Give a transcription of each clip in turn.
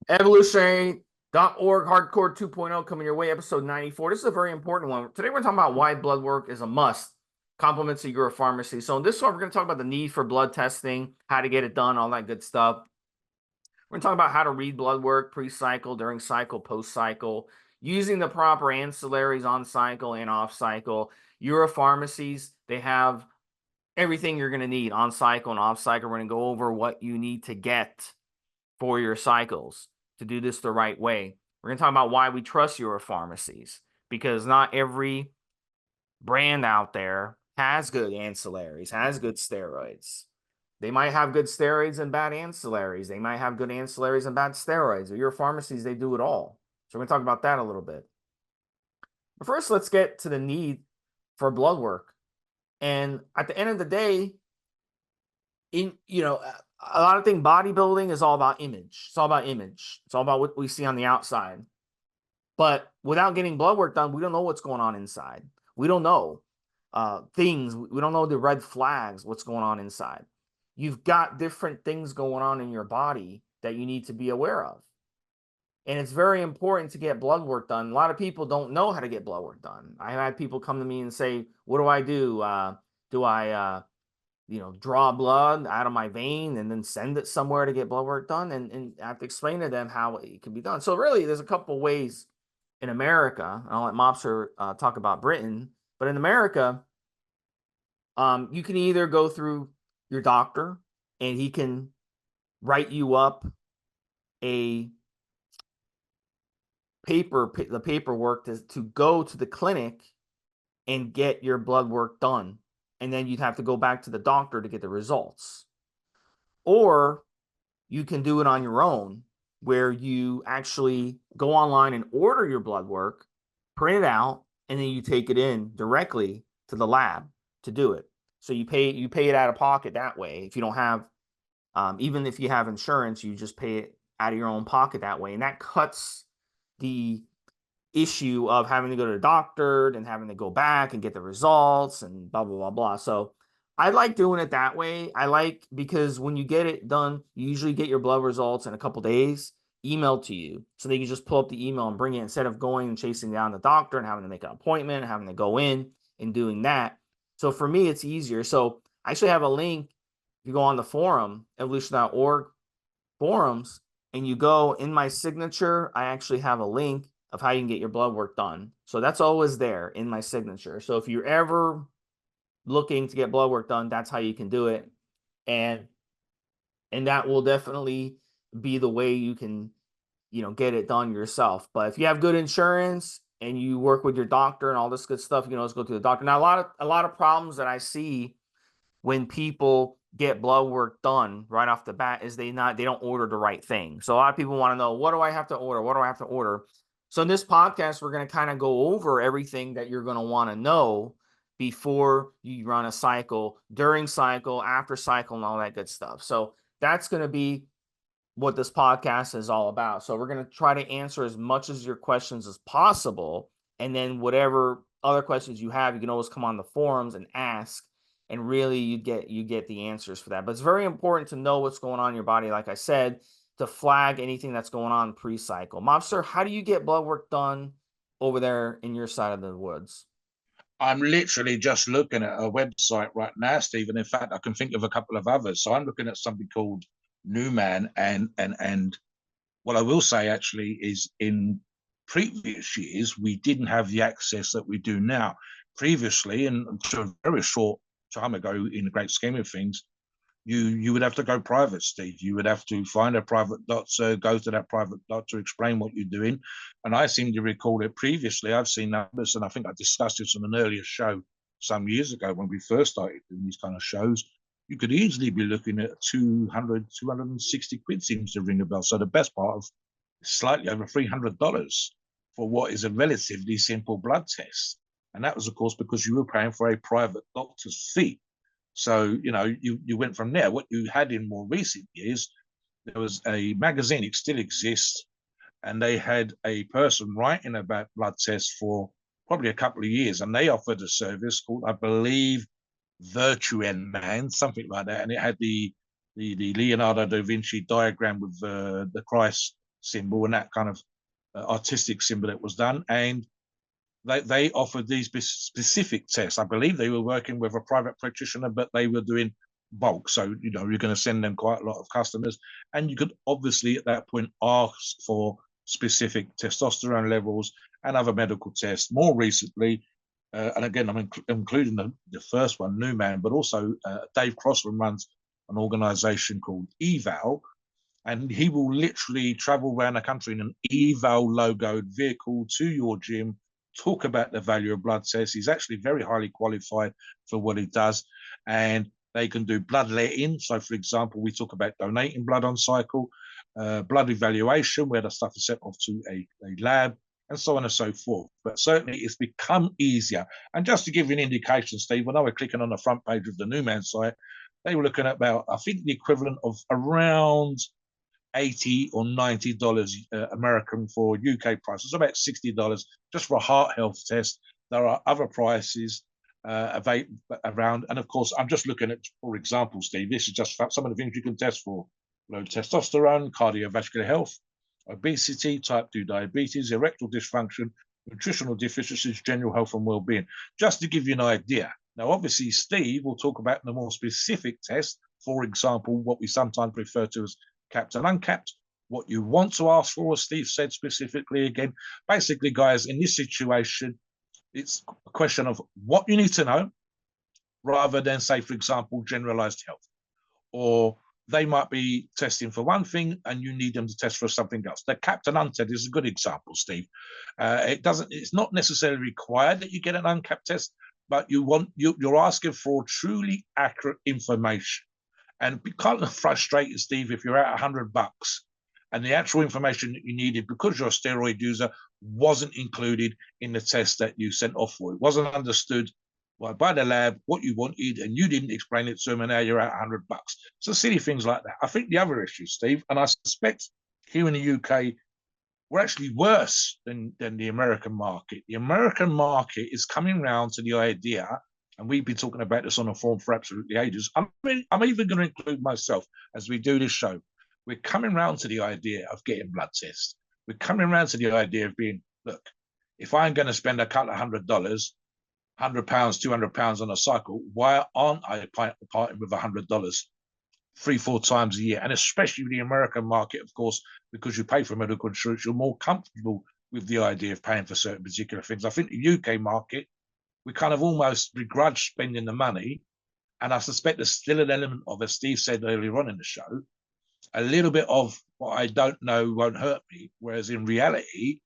Evolutionary.org Hardcore 2.0 coming your way, episode 94. This is a very important one. Today we're talking about why blood work is a must. Compliments of Euro Pharmacy. So in this one, we're going to talk about the need for blood testing, how to get it done, all that good stuff. We're going to talk about how to read blood work pre-cycle, during cycle, post-cycle, using the proper ancillaries on cycle and off cycle. EuroPharmacies, they have everything you're going to need on cycle and off cycle. We're going to go over what you need to get for your cycles to do this the right way. We're going to talk about why we trust EuroPharmacies, because not every brand out there has good ancillaries, has good steroids. They might have good steroids and bad ancillaries. They might have good ancillaries and bad steroids. EuroPharmacies, they do it all. So we're going to talk about that a little bit. But first, let's get to the need for blood work. And at the end of the day, a lot of things, bodybuilding is all about image. It's all about image. It's all about what we see on the outside. But without getting blood work done, we don't know what's going on inside. We don't know things. We don't know the red flags, what's going on inside. You've got different things going on in your body that you need to be aware of. And it's very important to get blood work done. A lot of people don't know how to get blood work done. I had people come to me and say, what do I do? Do I draw blood out of my vein and then send it somewhere to get blood work done? And I have to explain to them how it can be done. So really, there's a couple of ways in America. I'll let Mobster talk about Britain. But in America, you can either go through your doctor and he can write you up the paperwork to go to the clinic and get your blood work done. And then you'd have to go back to the doctor to get the results. Or you can do it on your own, where you actually go online and order your blood work, print it out, and then you take it in directly to the lab to do it. So you pay it out of pocket that way. If you don't have, even if you have insurance, you just pay it out of your own pocket that way. And that cuts the issue of having to go to the doctor and having to go back and get the results and blah, blah, blah, blah. So I like doing it that way. Because when you get it done, you usually get your blood results in a couple days emailed to you. So they can just pull up the email and bring it, instead of going and chasing down the doctor and having to make an appointment, having to go in and doing that. So for me, it's easier. So I actually have a link. If you go on the forum, evolution.org forums, and you go in my signature, I actually have a link of how you can get your blood work done. So that's always there in my signature. So if you're ever looking to get blood work done, that's how you can do it. And that will definitely be the way you can, get it done yourself. But if you have good insurance and you work with your doctor and all this good stuff, let's go to the doctor. Now, a lot of problems that I see when people get blood work done right off the bat is they don't order the right thing. So a lot of people want to know, what do I have to order? What do I have to order? So in this podcast, we're going to kind of go over everything that you're going to want to know before you run a cycle, during cycle, after cycle, and all that good stuff. So that's going to be what this podcast is all about. So we're going to try to answer as much of your questions as possible. And then whatever other questions you have, you can always come on the forums and ask. And really, you get the answers for that. But it's very important to know what's going on in your body, like I said, to flag anything that's going on pre-cycle. Mobster, how do you get blood work done over there in your side of the woods? I'm literally just looking at a website right now, Stephen. In fact, I can think of a couple of others. So I'm looking at something called Newman, and what I will say actually is, in previous years we didn't have the access that we do now. Previously, and to a very short time ago, in the great scheme of things, you would have to go private, Steve. You would have to find a private doctor, go to that private doctor, explain what you're doing. And I seem to recall it previously. I've seen numbers, and I think I discussed this on an earlier show some years ago when we first started doing these kind of shows. You could easily be looking at 200, 260 quid seems to ring a bell. So the best part of slightly over $300 for what is a relatively simple blood test. And that was, of course, because you were paying for a private doctor's fee. So, you went from there. What you had in more recent years, there was a magazine, it still exists, and they had a person writing about blood tests for probably a couple of years, and they offered a service called, I believe, Virtuen Man, something like that, and it had the Leonardo da Vinci diagram with the Christ symbol and that kind of artistic symbol that was done. And they offered these specific tests. I believe they were working with a private practitioner, but they were doing bulk. So, you know, you're going to send them quite a lot of customers. And you could obviously at that point ask for specific testosterone levels and other medical tests. More recently, and again, I'm including the first one, New Man, but also Dave Crossland runs an organization called Eval, and he will literally travel around the country in an Eval logoed vehicle to your gym, talk about the value of blood tests. He's actually very highly qualified for what he does, and they can do blood letting. So, for example, we talk about donating blood on cycle, blood evaluation, where the stuff is sent off to a lab, and so on and so forth. But certainly it's become easier. And just to give you an indication, Steve, when I was clicking on the front page of the New Man site, they were looking at about, I think, the equivalent of around $80 or $90 American for UK prices, about $60 just for a heart health test. There are other prices around. And of course, I'm just looking at, for example, Steve, this is just some of the things you can test for: low testosterone, cardiovascular health, obesity, type 2 diabetes, erectile dysfunction, nutritional deficiencies, general health and well-being, just to give you an idea. Now, obviously, Steve will talk about the more specific tests, for example, what we sometimes refer to as capped and uncapped, what you want to ask for, as Steve said specifically again. Basically, guys, in this situation, it's a question of what you need to know rather than, say, for example, generalized health. Or they might be testing for one thing and you need them to test for something else. The capped and uncapped is a good example, Steve. It's not necessarily required that you get an uncapped test, but you're asking for truly accurate information. And be kind of frustrated, Steve, if you're at $100 and the actual information that you needed, because you're a steroid user, wasn't included in the test that you sent off for. It wasn't understood by the lab what you wanted, and you didn't explain it to them, and now you're at $100. So silly things like that. I think the other issue, Steve, and I suspect here in the UK, we're actually worse than the American market. The American market is coming around to the idea, and we've been talking about this on a forum for absolutely ages. I'm even going to include myself as we do this show. We're coming around to the idea of getting blood tests. We're coming around to the idea of being, look, if I'm going to spend a couple of $100, £100, £200 on a cycle, why aren't I parting with $100 3-4 times a year? And especially the American market, of course, because you pay for medical insurance, you're more comfortable with the idea of paying for certain particular things. I think the UK market, we kind of almost begrudge spending the money. And I suspect there's still an element of, as Steve said earlier on in the show, a little bit of what I don't know won't hurt me. Whereas in reality,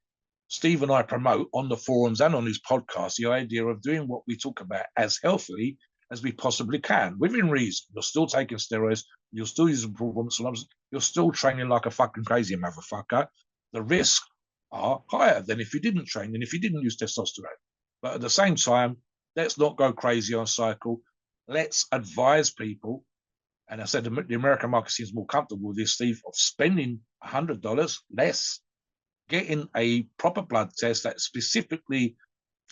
Steve and I promote on the forums and on his podcast the idea of doing what we talk about as healthily as we possibly can, within reason. You're still taking steroids, you're still using performance enhancers, you're still training like a fucking crazy motherfucker. The risks are higher than if you didn't train, than if you didn't use testosterone. But at the same time, let's not go crazy on cycle. Let's advise people. And I said the American market seems more comfortable with this, Steve, of spending $100 less, getting a proper blood test that specifically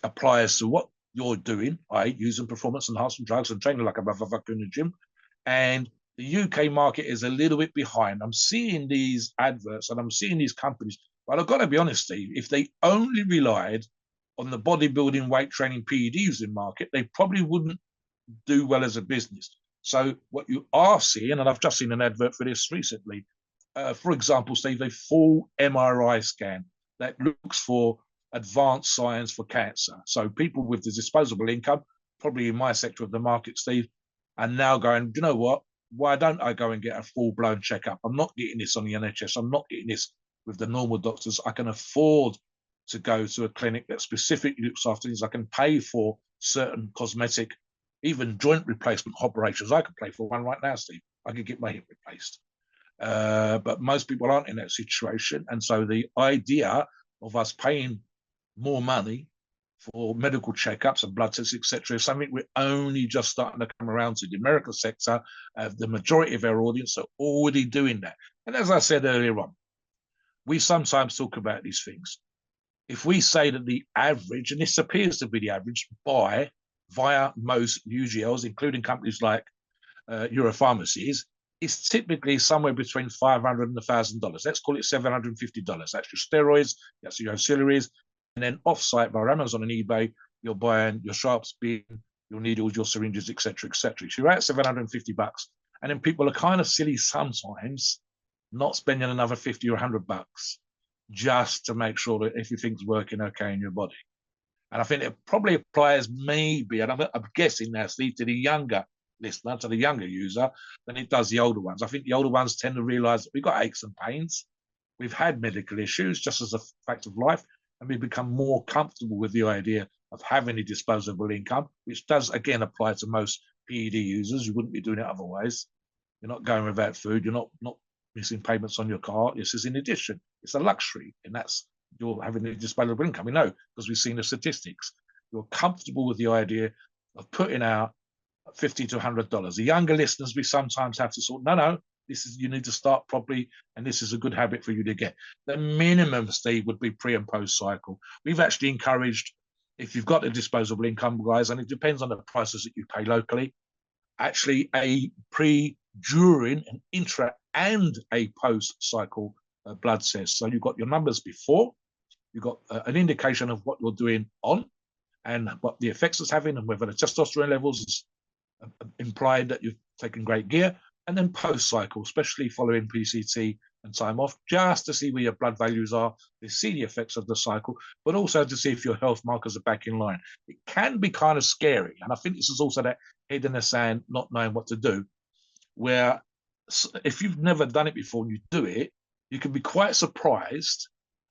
applies to what you're doing, i.e. using performance enhancing drugs and training like a motherfucker in the gym. And the UK market is a little bit behind. I'm seeing these adverts and I'm seeing these companies, but I've got to be honest, Steve, if they only relied on the bodybuilding, weight training, PED using market, they probably wouldn't do well as a business. So what you are seeing, and I've just seen an advert for this recently, for example, Steve, a full MRI scan that looks for advanced science for cancer. So people with the disposable income, probably in my sector of the market, Steve, are now going, do you know what? Why don't I go and get a full-blown checkup? I'm not getting this on the NHS. I'm not getting this with the normal doctors. I can afford to go to a clinic that specifically looks after things. I can pay for certain cosmetic, even joint replacement operations. I could pay for one right now, Steve. I could get my hip replaced. But most people aren't in that situation. And so the idea of us paying more money for medical checkups and blood tests, etc., is something we're only just starting to come around to. The American sector, the majority of our audience are already doing that. And as I said earlier on, we sometimes talk about these things. If we say that the average, and this appears to be the average, buy via most UGLs, including companies like EuroPharmacies, it's typically somewhere between $500 and $1,000. Let's call it $750. That's your steroids, that's your ancillaries, and then off-site via Amazon and eBay, you're buying your sharps bin, your needles, your syringes, etc., etc. So you're at $750, and then people are kind of silly sometimes not spending another 50 or $100 just to make sure that everything's working okay in your body. And I think it probably applies maybe, and I'm guessing now, Steve, to the younger listener, to the younger user, than it does the older ones. I think the older ones tend to realize that we've got aches and pains. We've had medical issues just as a fact of life, and we become more comfortable with the idea of having a disposable income, which does, again, apply to most PED users. You wouldn't be doing it otherwise. You're not going without food. You're not missing payments on your car. This is in addition. It's a luxury, and that's you're having a disposable income. We know because we've seen the statistics. You're comfortable with the idea of putting out $50 to $100. The younger listeners, we sometimes have to sort, no, this is, you need to start properly, and this is a good habit for you to get. The minimum, Steve, would be pre and post cycle. We've actually encouraged, if you've got a disposable income, guys, and it depends on the prices that you pay locally, actually a pre, during, an intra, and a post cycle blood test. So you've got your numbers before, you've got an indication of what you're doing on and what the effects it's having, and whether the testosterone levels is implied that you've taken great gear, and then post cycle, especially following PCT and time off, just to see where your blood values are, to see the effects of the cycle, but also to see if your health markers are back in line. It can be kind of scary, and I think this is also that head in the sand, not knowing what to do, where if you've never done it before and you do it, you can be quite surprised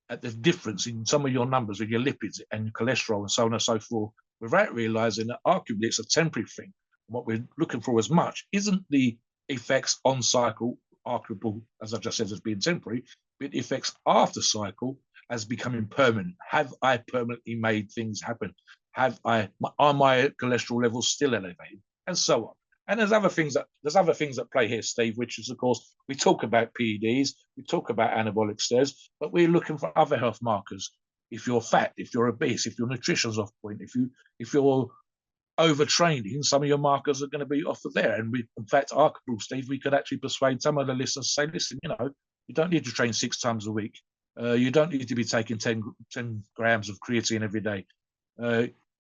at the difference in some of your numbers with your lipids and your cholesterol and so on and so forth, without realizing that arguably it's a temporary thing. What we're looking for as much isn't the effects on cycle, arguable, as I just said, as being temporary, but effects after cycle as becoming permanent. Have I permanently made things happen? Are my cholesterol levels still elevated? And so on. And there's other things that play here, Steve, which is, of course, we talk about PEDs, we talk about anabolic steroids, but we're looking for other health markers. If you're fat, if you're obese, if your nutrition's off point, if you're overtraining, some of your markers are going to be off of there. And in fact, Steve, we could actually persuade some of the listeners to say, listen, you don't need to train 6 times a week. You don't need to be taking 10 grams of creatine every day.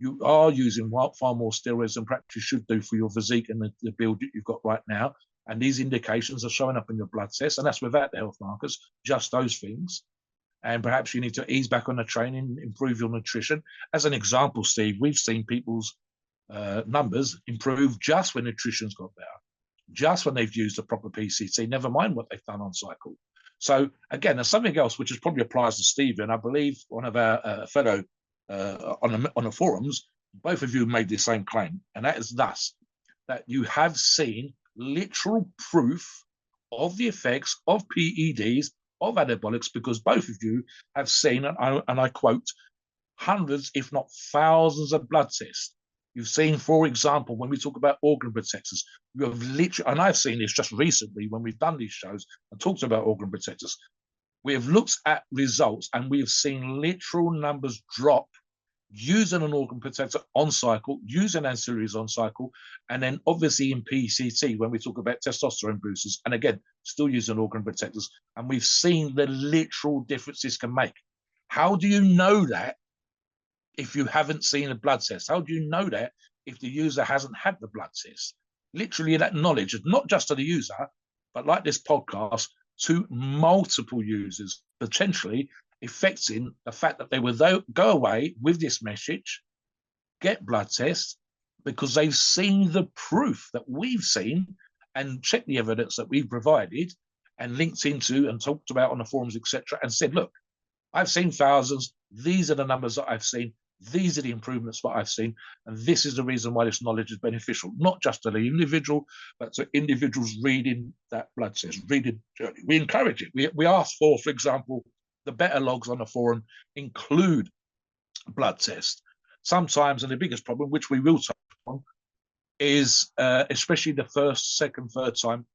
You are using far more steroids than perhaps you should do for your physique and the build that you've got right now. And these indications are showing up in your blood tests, and that's without the health markers, just those things. And perhaps you need to ease back on the training, improve your nutrition. As an example, Steve, we've seen people's numbers improve just when nutrition's got better, just when they've used a proper PCT, never mind what they've done on cycle. So again, there's something else which probably applies to Steve, and I believe one of our fellow on the forums, both of you made the same claim, and that is thus, that you have seen literal proof of the effects of PEDs, of anabolics, because both of you have seen, and I quote, hundreds, if not thousands of blood tests. You've seen, for example, when we talk about organ protectors, you have literally, and I've seen this just recently when we've done these shows and talked about organ protectors, we have looked at results and we have seen literal numbers drop using an organ protector on cycle, using ancillaries on cycle, and then obviously in PCT when we talk about testosterone boosters, and again, still using organ protectors, and we've seen the literal differences can make. How do you know that if you haven't seen a blood test? How do you know that if the user hasn't had the blood test? Literally that knowledge is not just to the user, but like this podcast, to multiple users, potentially affecting the fact that they will go away with this message, get blood tests, because they've seen the proof that we've seen and checked the evidence that we've provided and linked into and talked about on the forums, etc., and said, look, I've seen thousands. These are the numbers that I've seen. These are the improvements that I've seen. And this is the reason why this knowledge is beneficial, not just to the individual, but to individuals reading that blood test, reading journey. We encourage it. We ask for example, the better logs on the forum include blood tests. Sometimes, and the biggest problem, which we will touch on, is especially the first, second, third time,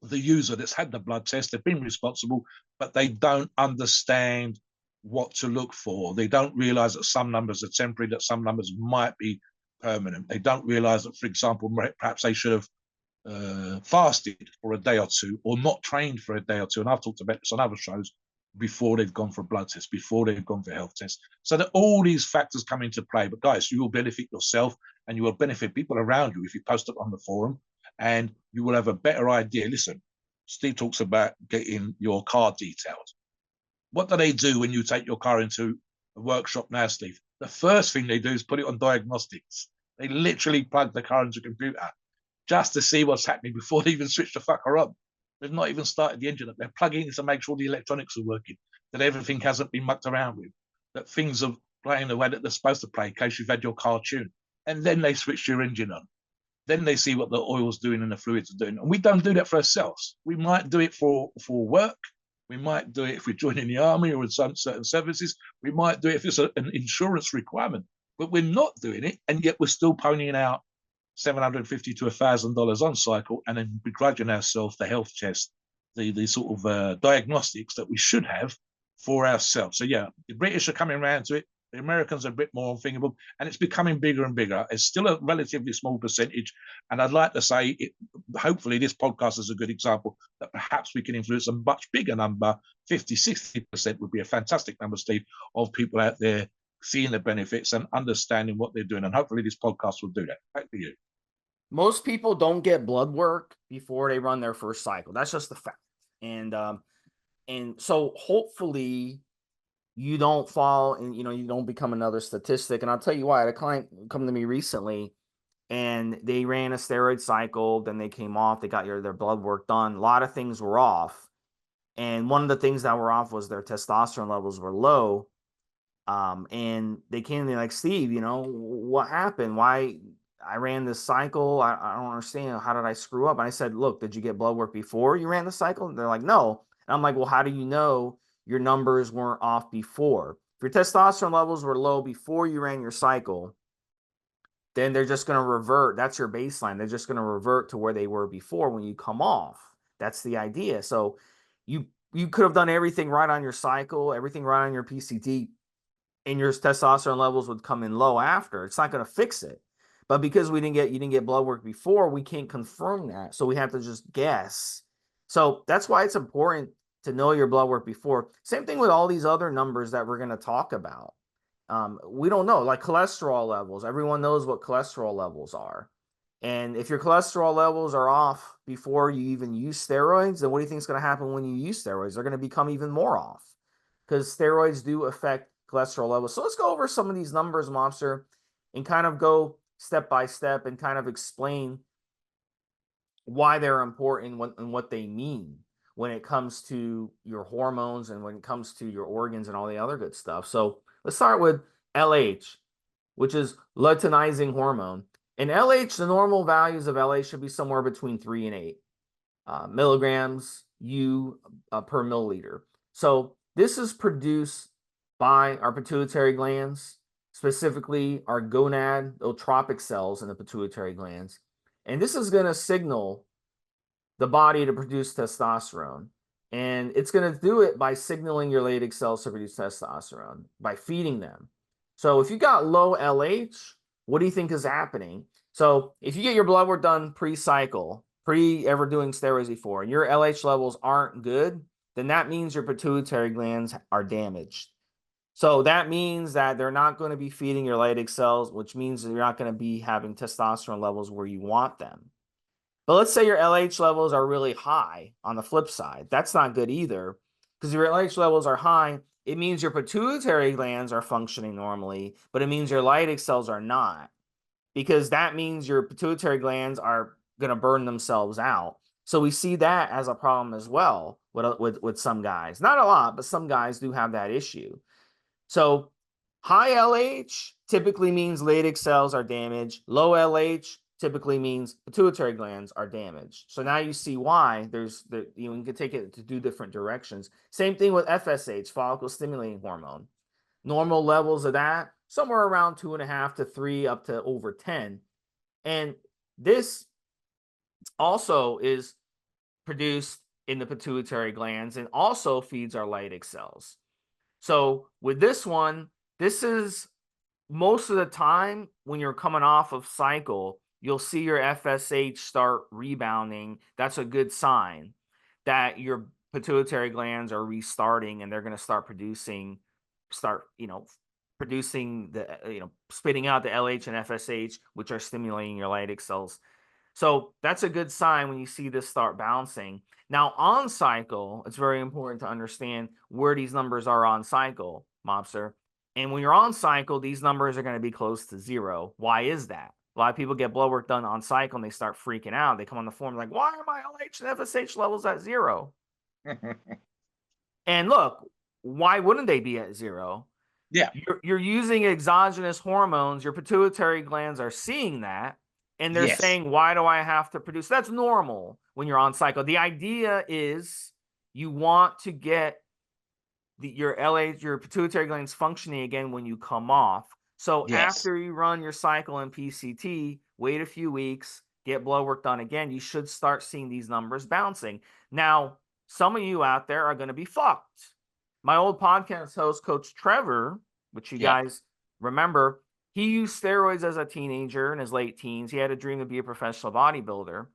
the user that's had the blood test, they've been responsible, but they don't understand what to look for. They don't realize that some numbers are temporary, that some numbers might be permanent. They don't realize that, for example, perhaps they should have fasted for a day or two or not trained for a day or two, and I've talked about this on other shows, before they've gone for a blood test, before they've gone for a health test. So that all these factors come into play. But guys, you will benefit yourself and you will benefit people around you if you post it on the forum, and you will have a better idea. Listen, Steve talks about getting your car detailed. What do they do when you take your car into a workshop now, Steve? The first thing they do is put it on diagnostics. They literally plug the car into a computer just to see what's happening before they even switch the fucker on. They've not even started the engine up. They're plugging in to make sure the electronics are working, that everything hasn't been mucked around with, that things are playing the way that they're supposed to play in case you've had your car tuned. And then they switch your engine on. Then they see what the oil's doing and the fluids are doing. And we don't do that for ourselves. We might do it for work. We might do it if we're joining the army or in some certain services. We might do it if it's an insurance requirement. But we're not doing it, and yet we're still ponying out $750 to $1,000 on cycle, and then begrudging ourselves the health test, the sort of diagnostics that we should have for ourselves. So yeah, the British are coming around to it. The Americans are a bit more unthinkable, and it's becoming bigger and bigger. It's still a relatively small percentage, and I'd like to say, hopefully this podcast is a good example that perhaps we can influence a much bigger number. 50, 60% would be a fantastic number, Steve, of people out there seeing the benefits and understanding what they're doing. And hopefully this podcast will do that. Back to you. Most people don't get blood work before they run their first cycle. That's just the fact. And so hopefully you don't fall and you don't become another statistic. And I'll tell you why. I had a client come to me recently and they ran a steroid cycle, then they came off, they got their blood work done. A lot of things were off. And one of the things that were off was their testosterone levels were low. And they came to me like, Steve, what happened? Why I ran this cycle? I don't understand. How did I screw up? And I said, look, did you get blood work before you ran the cycle? And they're like, no. And I'm like, well, how do you know your numbers weren't off before? If your testosterone levels were low before you ran your cycle, then they're just going to revert. That's your baseline. They're just going to revert to where they were before when you come off. That's the idea. So you could have done everything right on your cycle, everything right on your PCT, and your testosterone levels would come in low after. It's not going to fix it. But because you didn't get blood work before, we can't confirm that. So we have to just guess. So that's why it's important to know your blood work before. Same thing with all these other numbers that we're going to talk about. We don't know, like cholesterol levels. Everyone knows what cholesterol levels are. And if your cholesterol levels are off before you even use steroids, then what do you think is going to happen when you use steroids? They're going to become even more off because steroids do affect cholesterol levels. So let's go over some of these numbers, Mobster, and kind of go step by step and kind of explain why they're important and what they mean when it comes to your hormones and when it comes to your organs and all the other good stuff. So let's start with LH, which is luteinizing hormone. In LH, the normal values of LH should be somewhere between 3 and 8 milligrams per milliliter. So this is produced by our pituitary glands, specifically our gonadotropic cells in the pituitary glands. And this is going to signal the body to produce testosterone. And it's going to do it by signaling your Leydig cells to produce testosterone, by feeding them. So if you got low LH, what do you think is happening? So if you get your blood work done pre-cycle, pre-ever doing steroids before, and your LH levels aren't good, then that means your pituitary glands are damaged. So that means that they're not going to be feeding your Leydig cells, which means you're not going to be having testosterone levels where you want them. But let's say your LH levels are really high on the flip side. That's not good either, because if your LH levels are high, it means your pituitary glands are functioning normally, but it means your Leydig cells are not, because that means your pituitary glands are going to burn themselves out. So we see that as a problem as well with some guys. Not a lot, but some guys do have that issue. So high LH typically means Leydig cells are damaged. Low LH typically means pituitary glands are damaged. So now you see why you can take it to two different directions. Same thing with FSH, follicle stimulating hormone. Normal levels of that, somewhere around 2.5 to 3 up to over 10. And this also is produced in the pituitary glands and also feeds our Leydig cells. So with this one, this is most of the time when you're coming off of cycle, you'll see your FSH start rebounding. That's a good sign that your pituitary glands are restarting and they're going to start producing spitting out the LH and FSH, which are stimulating your Leydig cells. So that's a good sign when you see this start bouncing. Now, on cycle, it's very important to understand where these numbers are on cycle, Mobster. And when you're on cycle, these numbers are going to be close to zero. Why is that? A lot of people get blood work done on cycle and they start freaking out. They come on the form like, why are my LH and FSH levels at zero? And look, why wouldn't they be at zero? Yeah. You're using exogenous hormones. Your pituitary glands are seeing that, and they're Yes. saying, why do I have to produce? That's normal when you're on cycle. The idea is you want to get your LH, your pituitary glands functioning again when you come off. So Yes. after you run your cycle in PCT, wait a few weeks, get blood work done again, you should start seeing these numbers bouncing. Now, some of you out there are going to be fucked. My old podcast host, Coach Trevor, which you Yeah. guys remember, he used steroids as a teenager in his late teens. He had a dream to be a professional bodybuilder,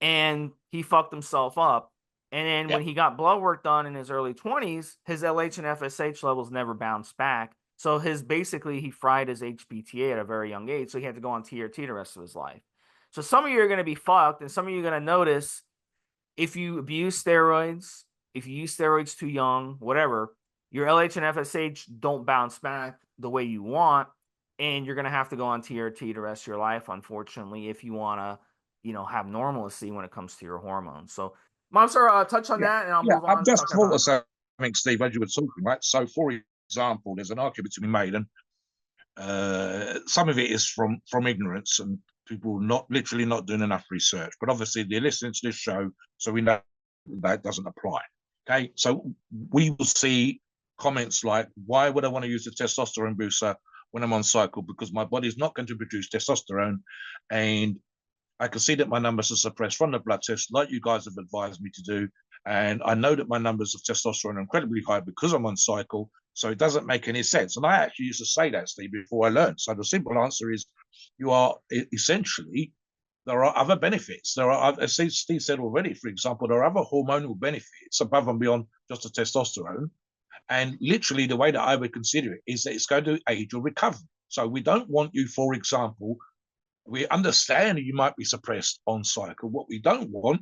and he fucked himself up. And then when he got blood work done in his early 20s, his LH and FSH levels never bounced back. So he fried his HPTA at a very young age. So he had to go on TRT the rest of his life. So some of you are going to be fucked, and some of you are going to notice if you abuse steroids, if you use steroids too young, whatever, your LH and FSH don't bounce back the way you want, and you're going to have to go on TRT the rest of your life, unfortunately, if you want to, have normalcy when it comes to your hormones. So, Mobster, touch on that, and I'll move I've on just talking thought of about. something, Steve, as you were talking, right? So, for example, there's an argument to be made, and some of it is from ignorance and people not doing enough research. But obviously, they're listening to this show, so we know that doesn't apply. Okay, so we will see comments like, "Why would I want to use a testosterone booster when I'm on cycle? Because my body's not going to produce testosterone, and I can see that my numbers are suppressed from the blood test, like you guys have advised me to do. And I know that my numbers of testosterone are incredibly high because I'm on cycle. So it doesn't make any sense." And I actually used to say that, Steve, before I learned. So the simple answer is you are essentially, there are other benefits. There are, as Steve said already, for example, there are other hormonal benefits above and beyond just the testosterone. And literally, the way that I would consider it is that it's going to aid your recovery. So we don't want you, for example, we understand you might be suppressed on cycle. What we don't want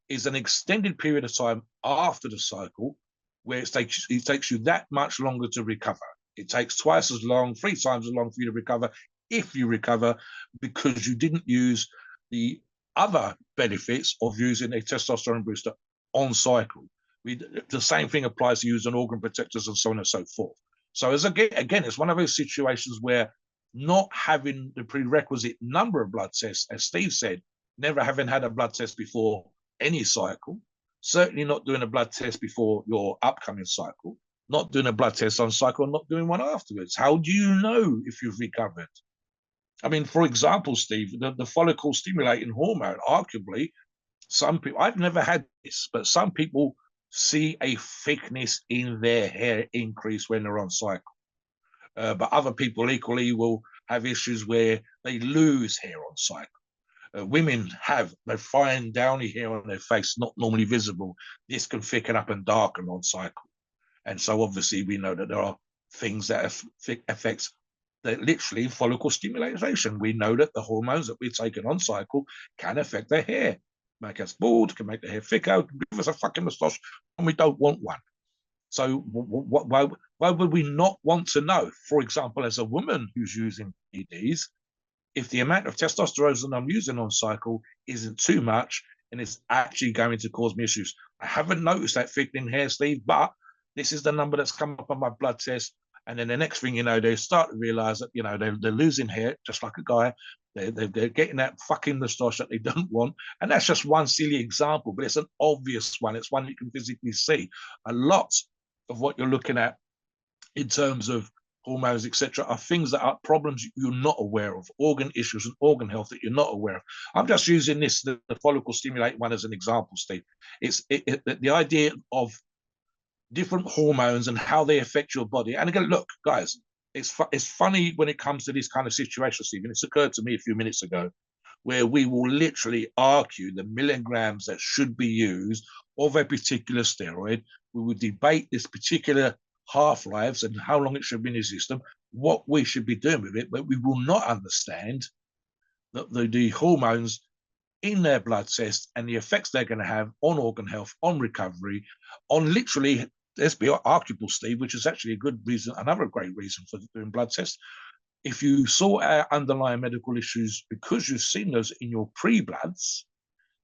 is an extended period of time after the cycle where it takes you that much longer to recover. It takes twice as long, 3 times as long for you to recover, if you recover, because you didn't use the other benefits of using a testosterone booster on cycle. The same thing applies to using organ protectors and so on and so forth. So again, it's one of those situations where not having the prerequisite number of blood tests, as Steve said, never having had a blood test before any cycle, certainly not doing a blood test before your upcoming cycle, not doing a blood test on cycle, not doing one afterwards. How do you know if you've recovered? I mean, for example, Steve, the follicle stimulating hormone, arguably, some people, I've never had this, but some people see a thickness in their hair increase when they're on cycle. But other people equally will have issues where they lose hair on cycle. Women have the fine downy hair on their face, not normally visible. This can thicken up and darken on cycle. And so obviously we know that there are things that affects that literally follicle stimulation. We know that the hormones that we're taking on cycle can affect the hair, make us bald, can make the hair thicker, can give us a fucking moustache, and we don't want one. So why would we not want to know, for example, as a woman who's using PEDs, if the amount of testosterone that I'm using on cycle isn't too much and it's actually going to cause me issues? I haven't noticed that thickening hair, Steve, but this is the number that's come up on my blood test. And then the next thing you know, they start to realize that, they're losing hair, just like a guy. They're getting that fucking moustache that they don't want. And that's just one silly example, but it's an obvious one. It's one you can physically see. A lot of what you're looking at in terms of hormones, etc., are things that are problems you're not aware of, organ issues and organ health that you're not aware of. I'm just using the follicle stimulating one as an example, Steve. It's the idea of different hormones and how they affect your body. And again, look, guys, it's funny when it comes to this kind of situation, Stephen. It's occurred to me a few minutes ago. where we will literally argue the milligrams that should be used of a particular steroid. We will debate this particular half-lives and how long it should be in the system, what we should be doing with it, but we will not understand the hormones in their blood test and the effects they're going to have on organ health, on recovery, on literally, let's be arguable, Steve, which is actually a good reason, another great reason for doing blood tests. If you sort out underlying medical issues because you've seen those in your pre-bloods,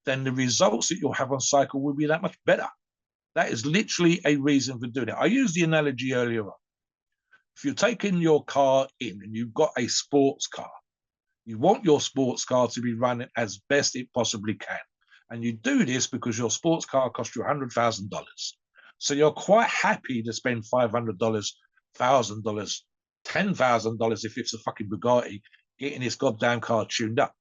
then the results that you'll have on cycle will be that much better. That is literally a reason for doing it. I used the analogy earlier on. If you're taking your car in and you've got a sports car, you want your sports car to be running as best it possibly can. And you do this because your sports car costs you $100,000. So you're quite happy to spend $500, $1,000, $10,000 if it's a fucking Bugatti, getting this goddamn car tuned up.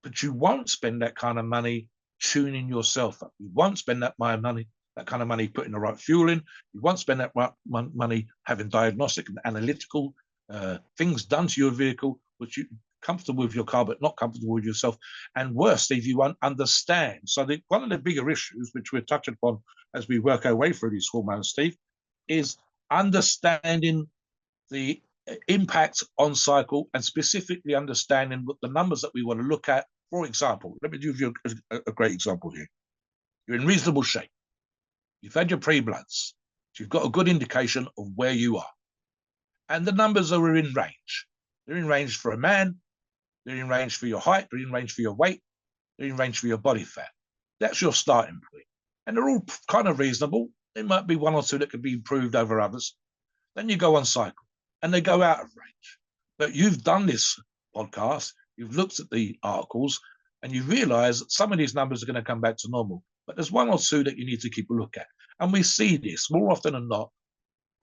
But you won't spend that kind of money tuning yourself up. You won't spend that kind of money putting the right fuel in. You won't spend that money having diagnostic and analytical things done to your vehicle, which you comfortable with your car, but not comfortable with yourself. And worse, Steve, you won't understand. So one of the bigger issues, which we're touching upon as we work our way through these hormones, Steve, is understanding the impact on cycle and specifically understanding what the numbers that we want to look at. For example, let me give you a great example here. You're in reasonable shape. You've had your pre-bloods. So you've got a good indication of where you are. And the numbers are in range. They're in range for a man. They're in range for your height. They're in range for your weight. They're in range for your body fat. That's your starting point. And they're all kind of reasonable. There might be one or two that could be improved over others. Then you go on cycle and they go out of range. But you've done this podcast, you've looked at the articles, and you realize that some of these numbers are going to come back to normal. But there's one or two that you need to keep a look at. And we see this more often than not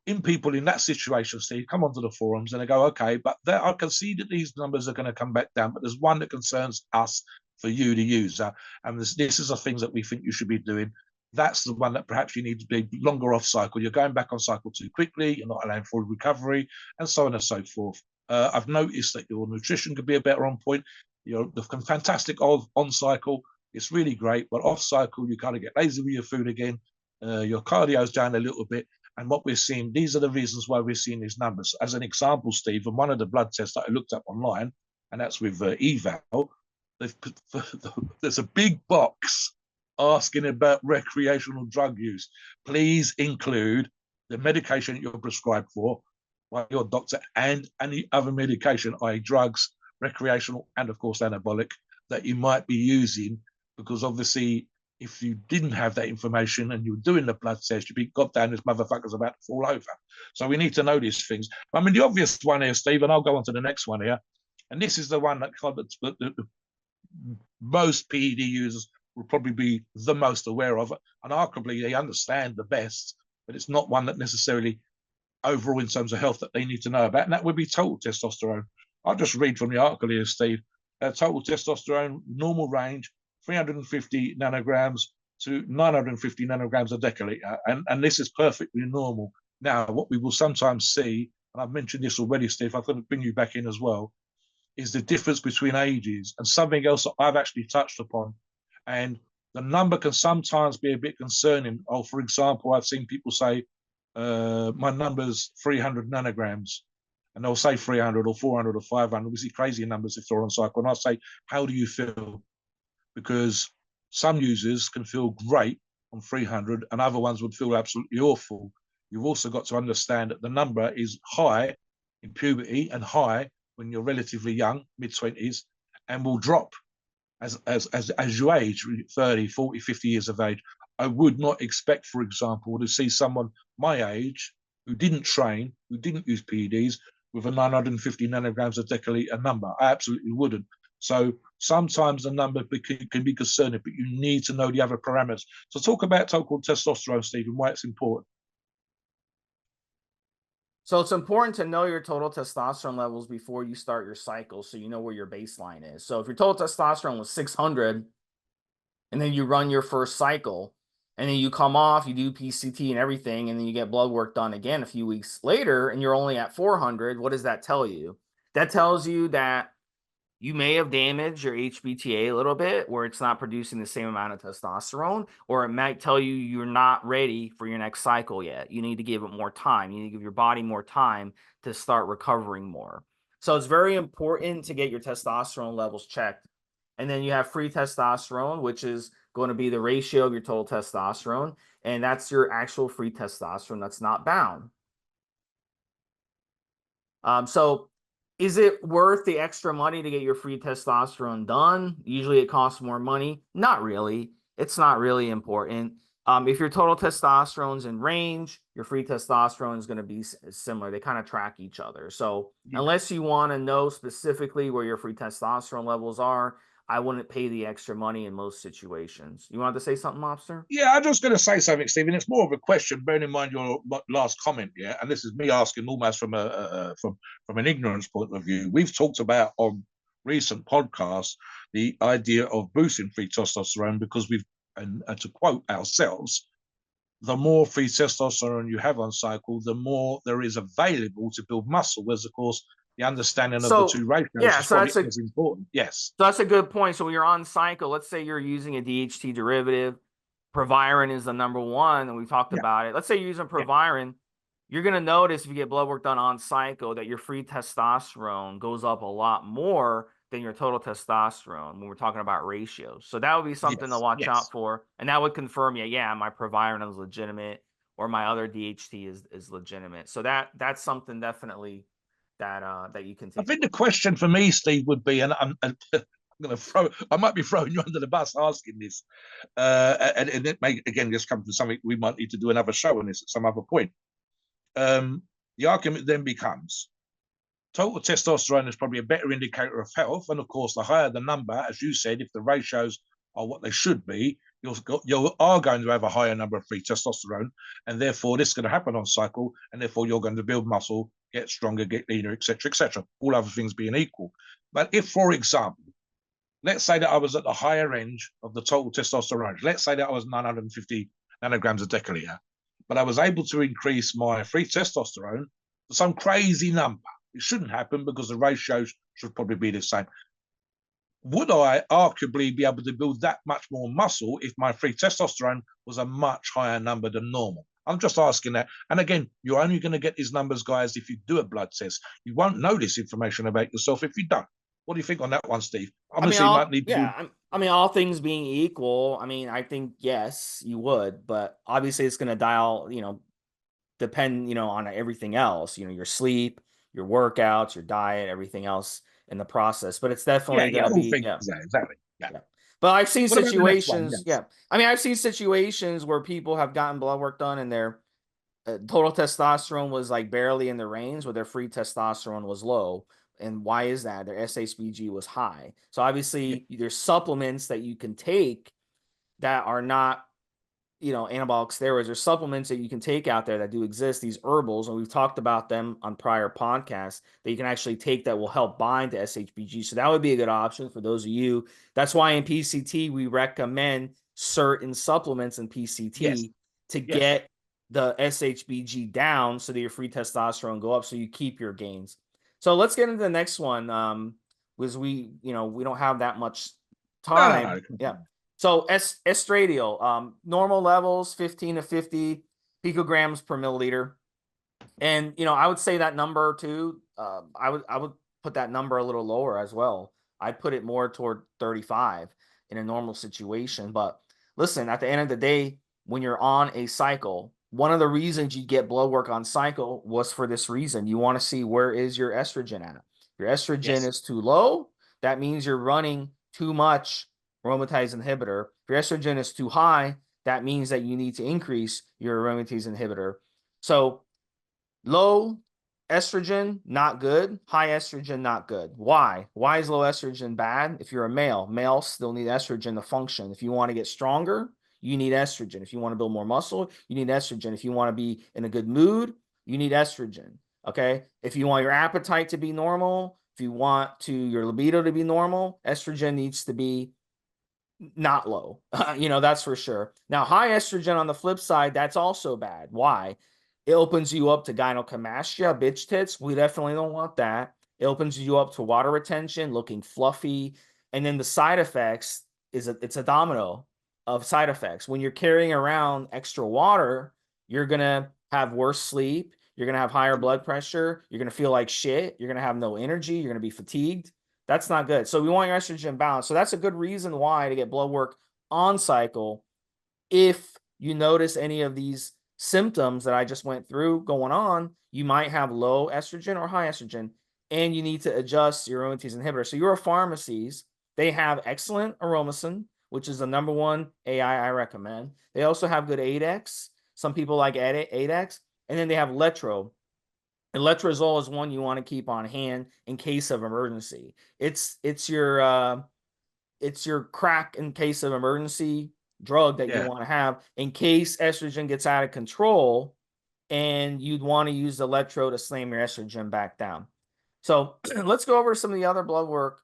in people in that situation, Steve, come onto the forums and they go, okay, but I can see that these numbers are going to come back down, but there's one that concerns us for you to use. And this is the things that we think you should be doing. That's the one that perhaps you need to be longer off cycle. You're going back on cycle too quickly. You're not allowing full recovery and so on and so forth. I've noticed that your nutrition could be a better on point. You're fantastic on cycle. It's really great, but off cycle, you kind of get lazy with your food again. Your cardio's down a little bit. And what we're seeing, these are the reasons why we're seeing these numbers. As an example, Steve, and one of the blood tests that I looked up online, and that's with Eval, there's a big box asking about recreational drug use. Please include the medication that you're prescribed for by your doctor and any other medication, i.e. drugs, recreational, and of course anabolic, that you might be using, because obviously if you didn't have that information and you were doing the blood test, you'd be goddamn, this motherfucker's about to fall over. So we need to know these things. I mean, the obvious one here, Steve, and I'll go on to the next one here, and this is the one that most PED users will probably be the most aware of, and arguably they understand the best, but it's not one that necessarily overall in terms of health that they need to know about, and that would be total testosterone. I'll just read from the article here, Steve. Total testosterone, normal range, 350 nanograms to 950 nanograms a deciliter. And this is perfectly normal. Now, what we will sometimes see, and I've mentioned this already, Steve, I'm going to bring you back in as well, is the difference between ages and something else that I've actually touched upon. And the number can sometimes be a bit concerning. Oh, for example, I've seen people say, my number's 300 nanograms. And they'll say 300 or 400 or 500. We see crazy numbers if they're on cycle. And I'll say, how do you feel? Because some users can feel great on 300 and other ones would feel absolutely awful. You've also got to understand that the number is high in puberty and high when you're relatively young, mid-20s, and will drop as you age, 30, 40, 50 years of age. I would not expect, for example, to see someone my age who didn't train, who didn't use PEDs, with a 950 nanograms a deciliter number. I absolutely wouldn't. So sometimes the number can be concerning, but you need to know the other parameters. So talk about total testosterone, Steve, and why it's important. So it's important to know your total testosterone levels before you start your cycle, so you know where your baseline is. So if your total testosterone was 600, and then you run your first cycle, and then you come off, you do PCT and everything, and then you get blood work done again a few weeks later, and you're only at 400, what does that tell you? That tells you that you may have damaged your HPTA a little bit where it's not producing the same amount of testosterone, or it might tell you you're not ready for your next cycle yet. You need to give it more time. You need to give your body more time to start recovering more. So it's very important to get your testosterone levels checked. And then you have free testosterone, which is going to be the ratio of your total testosterone. And that's your actual free testosterone that's not bound. So is it worth the extra money to get your free testosterone done? Usually it costs more money. Not really. It's not really important. If your total testosterone's in range, your free testosterone is going to be similar. They kind of track each other. So Yeah. unless you want to know specifically where your free testosterone levels are, I wouldn't pay the extra money in most situations. You wanted to say something, Mobster? Yeah, I'm just going to say something, Stephen. It's more of a question, bearing in mind your last comment. Yeah, and this is me asking almost from from an ignorance point of view. We've talked about on recent podcasts the idea of boosting free testosterone because we've, and to quote ourselves, the more free testosterone you have on cycle, the more there is available to build muscle. Whereas, of course, the understanding of the So two ratios yeah, is probably as important. Yes. so that's a good point. So when you're on cycle, let's say you're using a DHT derivative, Proviron is the number one, and we talked Yeah. about it. Let's say you're using Yeah. Proviron, you're going to notice if you get blood work done on cycle that your free testosterone goes up a lot more than your total testosterone when we're talking about ratios. So that would be something to Yes. watch out Yes. for. And that would confirm, yeah, my Proviron is legitimate or my other DHT is legitimate. So that's something definitely that you can I take a think the look at. question for me, Steve, would be, and I'm going to I might be throwing you under the bus asking this, and it may again just come to something we might need to do another show on this at some other point. Um, the argument then becomes total testosterone is probably a better indicator of health, and of course, the higher the number, as you said, if the ratios are what they should be, you are going to have a higher number of free testosterone, and therefore this is going to happen on cycle, and therefore you're going to build muscle, get stronger, get leaner, etc., etc. All other things being equal. But if, for example, let's say that I was at the higher end of the total testosterone, let's say that I was 950 nanograms a deciliter, but I was able to increase my free testosterone to some crazy number. It shouldn't happen because the ratios should probably be the same. Would I arguably be able to build that much more muscle if my free testosterone was a much higher number than normal? I'm just asking that. And again, you're only going to get these numbers, guys, if you do a blood test. You won't know this information about yourself if you don't. What do you think on that one, Steve? I mean, Obviously, you might need to do. all things being equal, I mean, I think yes, you would, but obviously it's going to dial, depend, on everything else, your sleep, your workouts, your diet, everything else in the process. But it's Yeah, definitely going yeah, to all be, things. yeah, Yeah, exactly. Yeah. yeah. But I've seen What about the next one? situations, Yes. yeah. I mean, I've seen situations where people have gotten blood work done and their total testosterone was like barely in the range, where their free testosterone was low. And why is that? Their SHBG was high. So Yeah. obviously, there's supplements that you can take that are not, anabolic steroids or supplements that you can take out there that do exist, these herbals, and we've talked about them on prior podcasts that you can actually take that will help bind to SHBG. So that would be a good option for those of you. That's why in PCT, we recommend certain supplements in Yes. PCT to Yes. get the SHBG down so that your free testosterone go up so you keep your gains. So let's get into the next one. Because we don't have that much No, no, time. no. Yeah. So estradiol, normal levels 15 to 50 picograms per milliliter, and I would say that number too. I would put that number a little lower as well. I'd put it more toward 35 in a normal situation. But listen, at the end of the day, when you're on a cycle, one of the reasons you get blood work on cycle was for this reason. You want to see where is your estrogen at. If your estrogen Yes. is too low, that means you're running too much aromatase inhibitor. If your estrogen is too high, that means that you need to increase your aromatase inhibitor. So low estrogen, not good. High estrogen, not good. Why? Why is low estrogen bad? If you're a male, males still need estrogen to function. If you want to get stronger, you need estrogen. If you want to build more muscle, you need estrogen. If you want to be in a good mood, you need estrogen. Okay. If you want your appetite to be normal, if you want your libido to be normal, estrogen needs to be not low. That's for sure. Now, high estrogen on the flip side, that's also bad. Why? It opens you up to gynecomastia, bitch tits. We definitely don't want that. It opens you up to water retention, looking fluffy, and then the side effects it's a domino of side effects. When you're carrying around extra water, you're gonna have worse sleep, you're gonna have higher blood pressure, you're gonna feel like shit, you're gonna have no energy, you're gonna be fatigued. That's not good. So we want your estrogen balanced. So that's a good reason why to get blood work on cycle if you notice any of these symptoms that I just went through going on, you might have low estrogen or high estrogen, and you need to adjust your aromatase inhibitor. So EuroPharmacies, they have excellent aromasin, which is the number one AI I recommend. They also have good 8X. Some people like 8X. And then they have Letro. And letrozole is one you want to keep on hand in case of emergency. It's your crack in case of emergency drug that you Yeah. want to have in case estrogen gets out of control, and you'd want to use the electro to slam your estrogen back down. So let's go over some of the other blood work.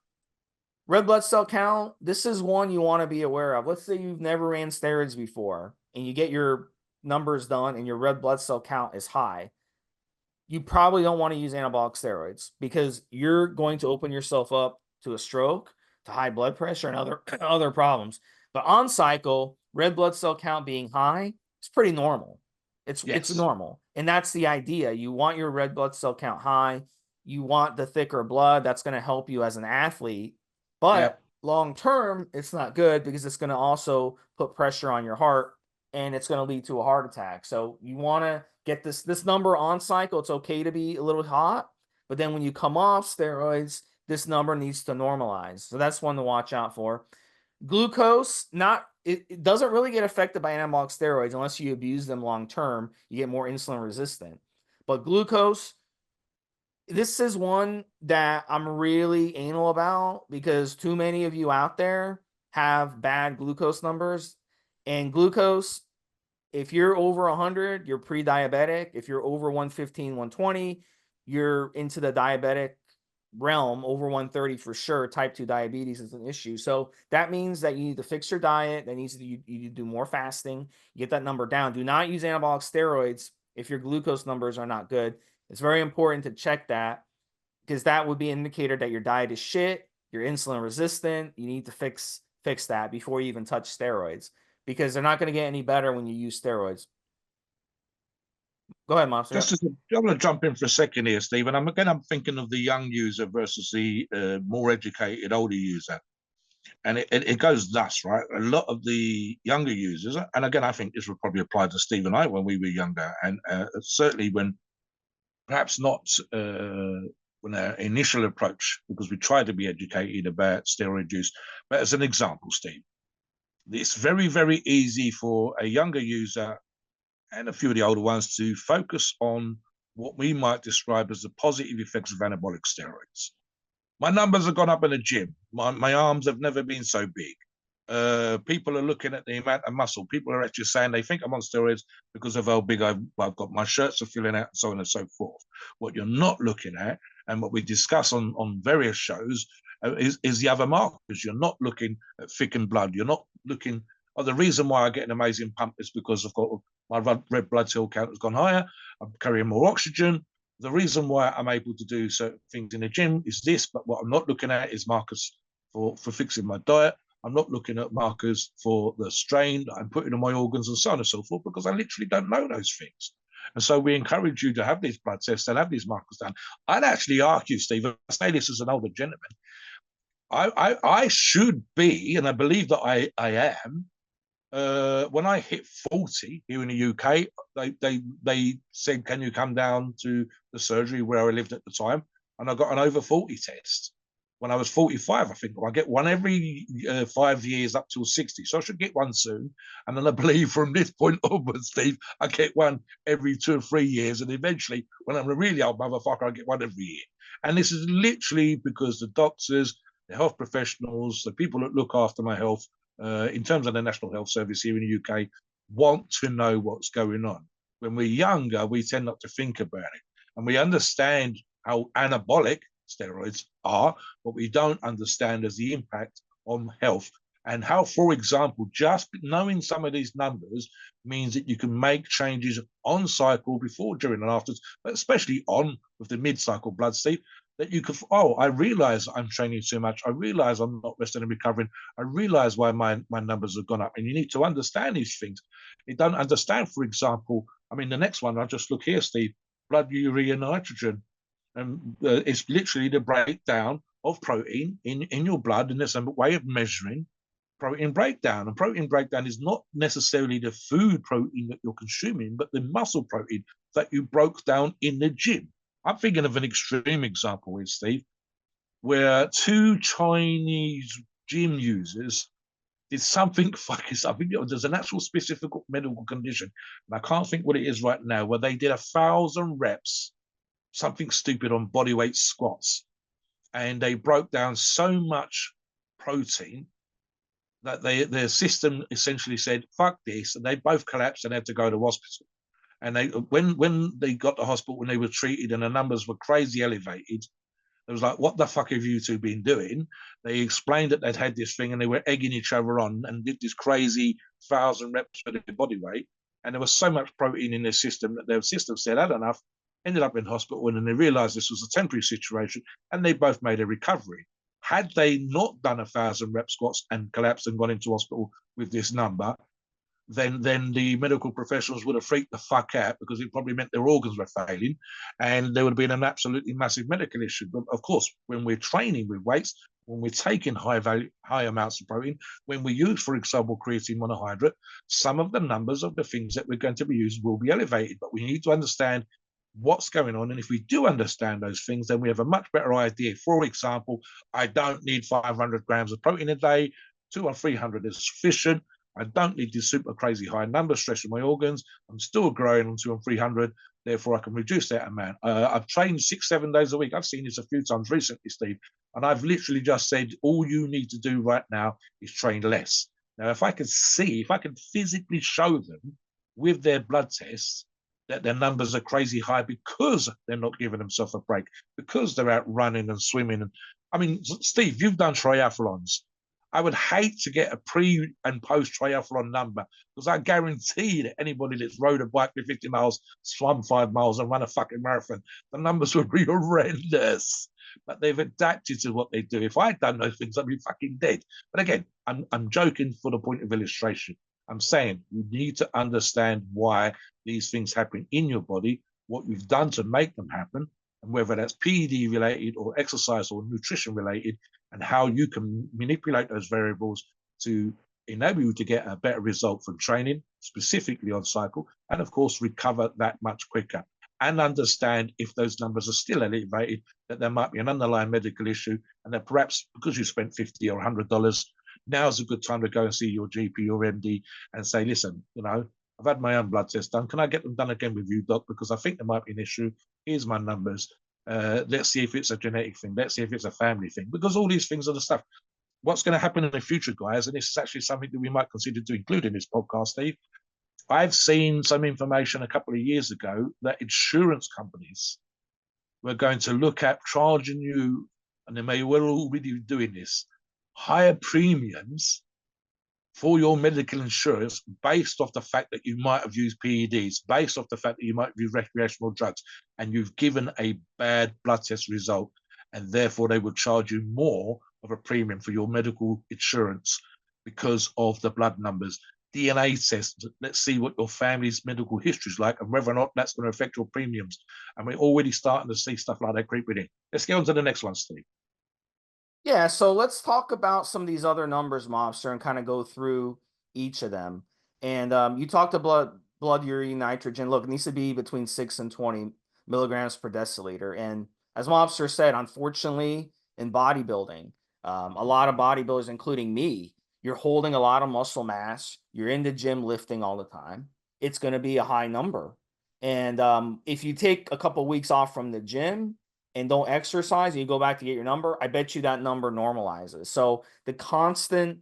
Red blood cell count, this is one you want to be aware of. Let's say you've never ran steroids before and you get your numbers done and your red blood cell count is high. You probably don't want to use anabolic steroids because you're going to open yourself up to a stroke, to high blood pressure, and other problems. But on cycle, red blood cell count being high is pretty normal. It's Yes. normal, and that's the idea. You want your red blood cell count high. You want the thicker blood. That's going to help you as an athlete. But Yep. long term, it's not good because it's going to also put pressure on your heart and it's going to lead to a heart attack. So you want to get this number on cycle. It's okay to be a little hot, but then when you come off steroids, this number needs to normalize. So that's one to watch out for. Glucose, it doesn't really get affected by anabolic steroids unless you abuse them long term. You get more insulin resistant. But glucose, this is one that I'm really anal about because too many of you out there have bad glucose numbers. And glucose, if you're over 100, you're pre-diabetic. If you're over 115, 120, you're into the diabetic realm. Over 130 for sure. Type 2 diabetes is an issue. So that means that you need to fix your diet. That needs to you do more fasting. Get that number down. Do not use anabolic steroids if your glucose numbers are not good. It's very important to check that because that would be an indicator that your diet is shit, you're insulin resistant. You need to fix that before you even touch steroids because they're not going to get any better when you use steroids. Go ahead, Monster. Just Yep. as I'm going to jump in for a second here, Stephen. I'm thinking of the young user versus the more educated older user, and it goes thus, right? A lot of the younger users, and again, I think this would probably apply to Steve and I when we were younger, and certainly when perhaps not when our initial approach, because we tried to be educated about steroid use. But as an example, Steve, it's very, very easy for a younger user and a few of the older ones to focus on what we might describe as the positive effects of anabolic steroids. My numbers have gone up in the gym. My arms have never been so big. People are looking at the amount of muscle. People are actually saying they think I'm on steroids because of how big I've got. My shirts are filling out, and so on and so forth. What you're not looking at, and what we discuss on various shows, is the other markers. You're not looking at thickened blood. You're not looking. Oh, the reason why I get an amazing pump is because I've got my red blood cell count has gone higher. I'm carrying more oxygen. The reason why I'm able to do certain things in the gym is this, but what I'm not looking at is markers for fixing my diet. I'm not looking at markers for the strain that I'm putting on my organs and so on and so forth because I literally don't know those things. And so we encourage you to have these blood tests and have these markers done. I'd actually argue, Steve, I say this as an older gentleman, I should be, and I believe that I am, when I hit 40 here in the UK, they said, "Can you come down to the surgery where I lived at the time?" And I got an over 40 test. When I was 45, I think I get one every 5 years up till 60. So I should get one soon. And then I believe from this point onwards, Steve, I get one every 2 or 3 years. And eventually, when I'm a really old motherfucker, I get one every year. And this is literally because the doctors, the health professionals, the people that look after my health, in terms of the National Health Service here in the UK, want to know what's going on. When we're younger, we tend not to think about it. And we understand how anabolic steroids are, but we don't understand as the impact on health and how, for example, just knowing some of these numbers means that you can make changes on cycle before, during, and after, but especially on with the mid-cycle blood, Steve. that you could, oh, I realize I'm training too much. I realize I'm not resting and recovering. I realize why my numbers have gone up. And you need to understand these things. You don't understand, for example, I mean, the next one, I just look here, Steve, blood urea nitrogen. And it's literally the breakdown of protein in your blood. And there's a way of measuring protein breakdown. And protein breakdown is not necessarily the food protein that you're consuming, but the muscle protein that you broke down in the gym. I'm thinking of an extreme example here, Steve, where two Chinese gym users did something fucking something. There's an actual specific medical condition, and I can't think what it is right now, where they did 1,000 reps, something stupid on bodyweight squats, and they broke down so much protein that their system essentially said, fuck this, and they both collapsed and had to go to hospital. And they when they got to hospital, when they were treated and the numbers were crazy elevated, it was like, what the fuck have you two been doing? They explained that they'd had this thing and they were egging each other on and did this crazy 1,000 reps for their body weight. And there was so much protein in their system that their system said, had enough, ended up in hospital, and then they realized this was a temporary situation and they both made a recovery. Had they not done 1,000 rep squats and collapsed and gone into hospital with this number, then the medical professionals would have freaked the fuck out, because it probably meant their organs were failing, and there would have been an absolutely massive medical issue. But of course, when we're training with weights, when we're taking high amounts of protein, when we use, for example, creatine monohydrate, some of the numbers of the things that we're going to be using will be elevated. But we need to understand what's going on. And if we do understand those things, then we have a much better idea. For example, I don't need 500 grams of protein a day, 200 or 300 is sufficient. I don't need this super crazy high number stressing my organs. I'm still growing on 200 and 300. Therefore, I can reduce that amount. I've trained 6-7 days a week. I've seen this a few times recently, Steve. And I've literally just said, all you need to do right now is train less. Now, if I could see, if I could physically show them with their blood tests that their numbers are crazy high because they're not giving themselves a break, because they're out running and swimming. And I mean, Steve, you've done triathlons. I would hate to get a pre and post triathlon number, because I guarantee that anybody that's rode a bike for 50 miles, swum 5 miles, and run a fucking marathon, the numbers would be horrendous. But they've adapted to what they do. If I'd done those things, I'd be fucking dead. But again, I'm joking for the point of illustration. I'm saying you need to understand why these things happen in your body, what you've done to make them happen, and whether that's PED related or exercise or nutrition related, and how you can manipulate those variables to enable you to get a better result from training, specifically on cycle, and of course, recover that much quicker. And understand if those numbers are still elevated, that there might be an underlying medical issue, and that perhaps because you spent $50 or $100, now's a good time to go and see your GP or MD and say, listen, I've had my own blood test done. Can I get them done again with you, doc? Because I think there might be an issue. Here's my numbers. Let's see if it's a genetic thing. Let's see if it's a family thing. Because all these things are the stuff. What's going to happen in the future, guys, and this is actually something that we might consider to include in this podcast, Steve. I've seen some information a couple of years ago that insurance companies were going to look at charging you, and they may well already be doing this, higher premiums for your medical insurance based off the fact that you might have used PEDs, based off the fact that you might have used recreational drugs, and you've given a bad blood test result, and therefore they would charge you more of a premium for your medical insurance because of the blood numbers. DNA tests, let's see what your family's medical history is like and whether or not that's going to affect your premiums. And we're already starting to see stuff like that creeping in. Let's get on to the next one, Steve. Yeah, so let's talk about some of these other numbers, Mobster, and kind of go through each of them. And you talked about blood urea nitrogen. Look, it needs to be between 6 and 20 milligrams per deciliter. And as Mobster said, unfortunately, in bodybuilding, a lot of bodybuilders, including me, you're holding a lot of muscle mass. You're in the gym lifting all the time. It's going to be a high number. And if you take a couple of weeks off from the gym and don't exercise and you go back to get your number, I bet you that number normalizes. So the constant,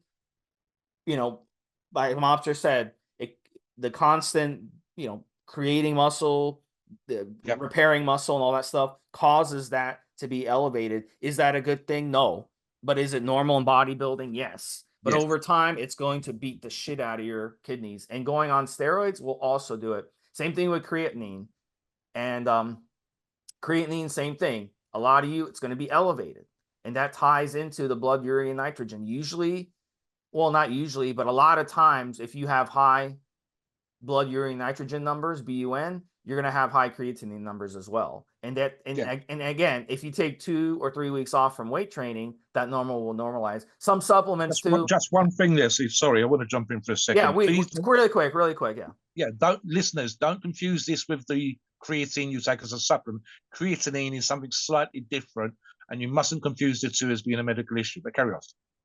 like Mobster said, the constant, creating muscle, the Yep. repairing muscle and all that stuff causes that to be elevated. Is that a good thing? No. But is it normal in bodybuilding? Yes. But Yes. over time, it's going to beat the shit out of your kidneys. And going on steroids will also do it. Same thing with creatinine. And creatinine, same thing. a lot of you, it's going to be elevated. And that ties into the blood urea nitrogen. Usually, well, not usually, but a lot of times, if you have high blood urea nitrogen numbers, BUN, you're going to have high creatinine numbers as well. And again, if you take 2 or 3 weeks off from weight training, that normal will normalize. Some supplements too. Just one thing there, Steve. Sorry, I want to jump in for a Yeah, second. Please, really quick. Yeah. yeah, listeners, don't confuse this with the creatine you take as a supplement. Creatinine is something slightly different, and you mustn't confuse the two as being a medical issue. But carry on.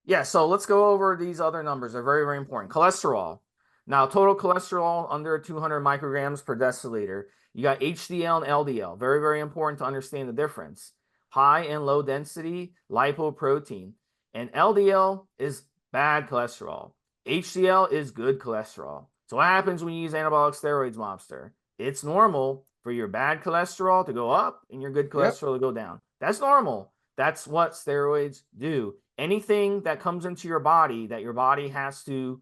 Yeah, so let's go over these other numbers. They're very, very important. Cholesterol. Now, total cholesterol under 200 micrograms per deciliter. You got HDL and LDL. Very, very important to understand the difference. High and low density lipoprotein. And LDL is bad cholesterol. HDL is good cholesterol. So what happens when you use anabolic steroids, Mobster? It's normal for your bad cholesterol to go up and your good cholesterol to go down. That's normal. That's what steroids do. Anything that comes into your body that your body has to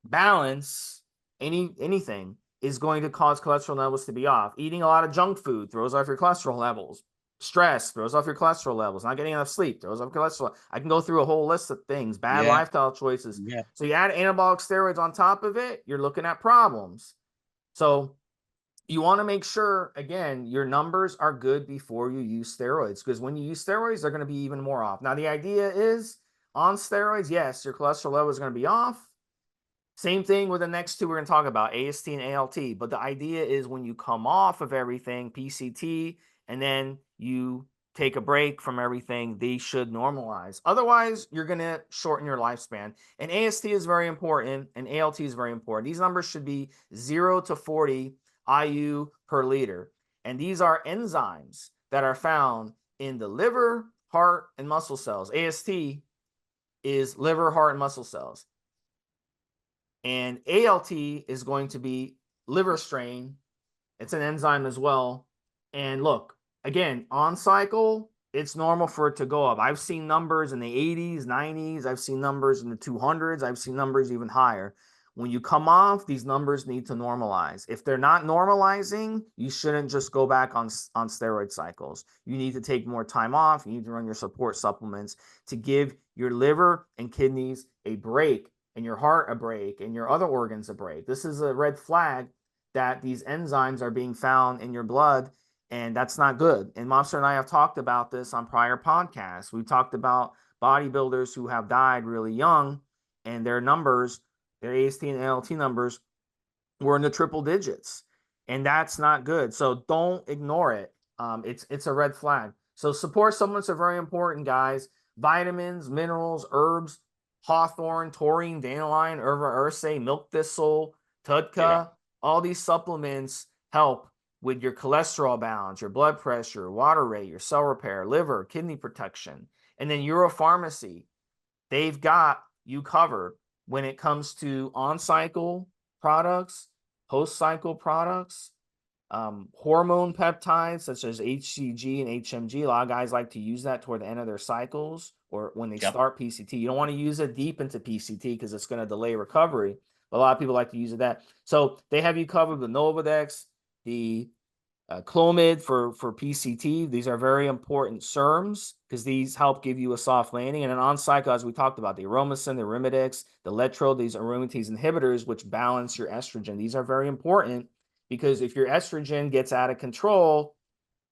balance, anything is going to cause cholesterol levels to be off. Eating a lot of junk food throws off your cholesterol levels. Stress throws off your cholesterol levels. Not getting enough sleep throws off cholesterol. I can go through a whole list of things. Bad lifestyle choices. Yeah. So you add anabolic steroids on top of it, you're looking at problems. So you want to make sure, again, your numbers are good before you use steroids, because when you use steroids, they're going to be even more off. Now, the idea is on steroids, yes, your cholesterol level is going to be off. Same thing with the next two we're going to talk about, AST and ALT. But the idea is when you come off of everything, PCT, and then you take a break from everything, they should normalize. Otherwise, you're going to shorten your lifespan. And AST is very important, and ALT is very important. These numbers should be 0 to 40 IU per liter. And these are enzymes that are found in the liver, heart, and muscle cells. AST is liver, heart, and muscle cells. And ALT is going to be liver strain. It's an enzyme as well. And look, again, on cycle, it's normal for it to go up. I've seen numbers in the 80s, 90s. I've seen numbers in the 200s. I've seen numbers even higher. When you come off, these numbers need to normalize. If they're not normalizing, you shouldn't just go back on steroid cycles. You need to take more time off. You need to run your support supplements to give your liver and kidneys a break, and your heart a break, and your other organs a break. This is a red flag that these enzymes are being found in your blood, and that's not good. And Mobster and I have talked about this on prior podcasts. We talked about bodybuilders who have died really young, and their numbers, their AST and ALT numbers, were in the triple digits, and that's not good. So don't ignore it. It's a red flag. So support supplements are very important, guys. Vitamins, minerals, herbs, hawthorn, taurine, dandelion, erva ursae, milk thistle, tudka, all these supplements help with your cholesterol balance, your blood pressure, water rate, your cell repair, liver, kidney protection. And then EuroPharmacy, they've got you covered when it comes to on-cycle products, post-cycle products, hormone peptides such as HCG and HMG. A lot of guys like to use that toward the end of their cycles or when they start PCT. You don't want to use it deep into PCT because it's going to delay recovery. But a lot of people like to use it that. So they have you covered the Novadex, the Clomid for PCT. These are very important SERMs because these help give you a soft landing. And then on cycle, as we talked about, the Aromasin, the Arimidex, the Letrol, these aromatase inhibitors, which balance your estrogen. These are very important because if your estrogen gets out of control,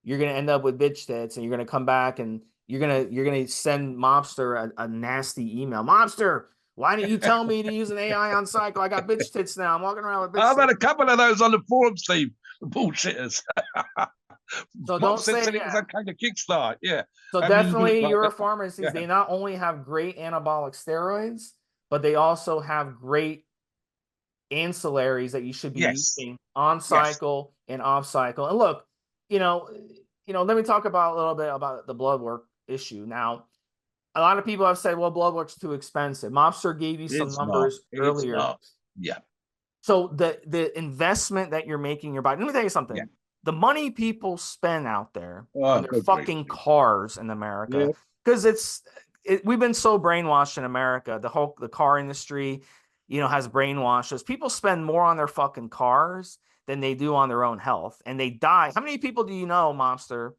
you're going to end up with bitch tits, and you're going to come back and you're going to send Mobster a nasty email. Mobster, why didn't you tell me to use an AI on cycle? I got bitch tits now. I'm walking around with bitch tits. I've had a couple of those on the forum, Steve. The bullshitters. So don't say it was a kind of kickstart. Yeah. So definitely EuroPharmacies, they not only have great anabolic steroids, but they also have great ancillaries that you should be using on cycle and off cycle. And look, let me talk about a little bit about the blood work issue. Now, a lot of people have said, well, blood work's too expensive. Mobster gave you some numbers earlier. Yeah. So the investment that you're making in your body, let me tell you something. Yeah. The money people spend out there on their fucking cars in America, because we've been so brainwashed in America. The car industry, has brainwashed us. People spend more on their fucking cars than they do on their own health, and they die. How many people do you know, Mobster,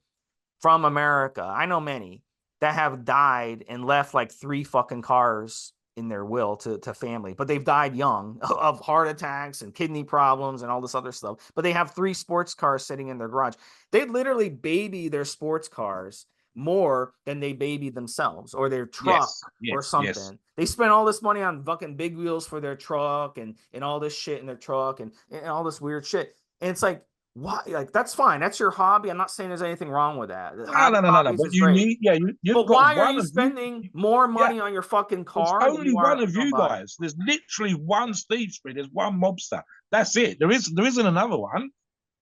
from America. I know many that have died and left like 3 fucking cars in their will to family, but they've died young of heart attacks and kidney problems and all this other stuff. But they have 3 sports cars sitting in their garage. They literally baby their sports cars more than they baby themselves or their truck Yes, or yes, yes. something. They spend all this money on fucking big wheels for their truck and all this shit in their truck and all this weird shit. And it's like, why? Like, that's fine. That's your hobby. I'm not saying there's anything wrong with that. No, no, no, no, no. Hobbies But is you great. need, yeah, you've But got why are one you of you. spending more Yeah, money on your fucking there's car than only you one are of you somebody? guys. There's literally one Stevesmi. There's one mobster. That's it. There isn't another one.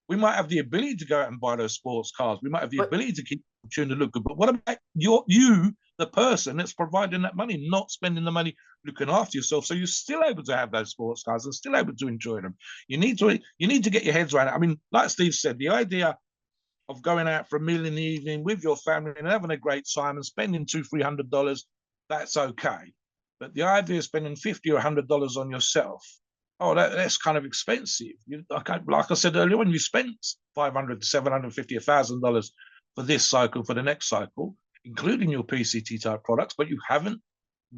We might have the ability to go out and buy those sports cars. We might have the But ability to keep tune to look good. But what about you, the person that's providing that money, not spending the money looking after yourself, so you're still able to have those sports cars and still able to enjoy them? You need to get your heads around it. I mean, like Steve said, the idea of going out for a meal in the evening with your family and having a great time and spending $200-300, that's okay. But the idea of spending $50 or $100 on yourself, oh, that's kind of expensive. Like I said earlier, when you spent $500 to $750, $1,000 for this cycle, for the next cycle, including your PCT type products, but you haven't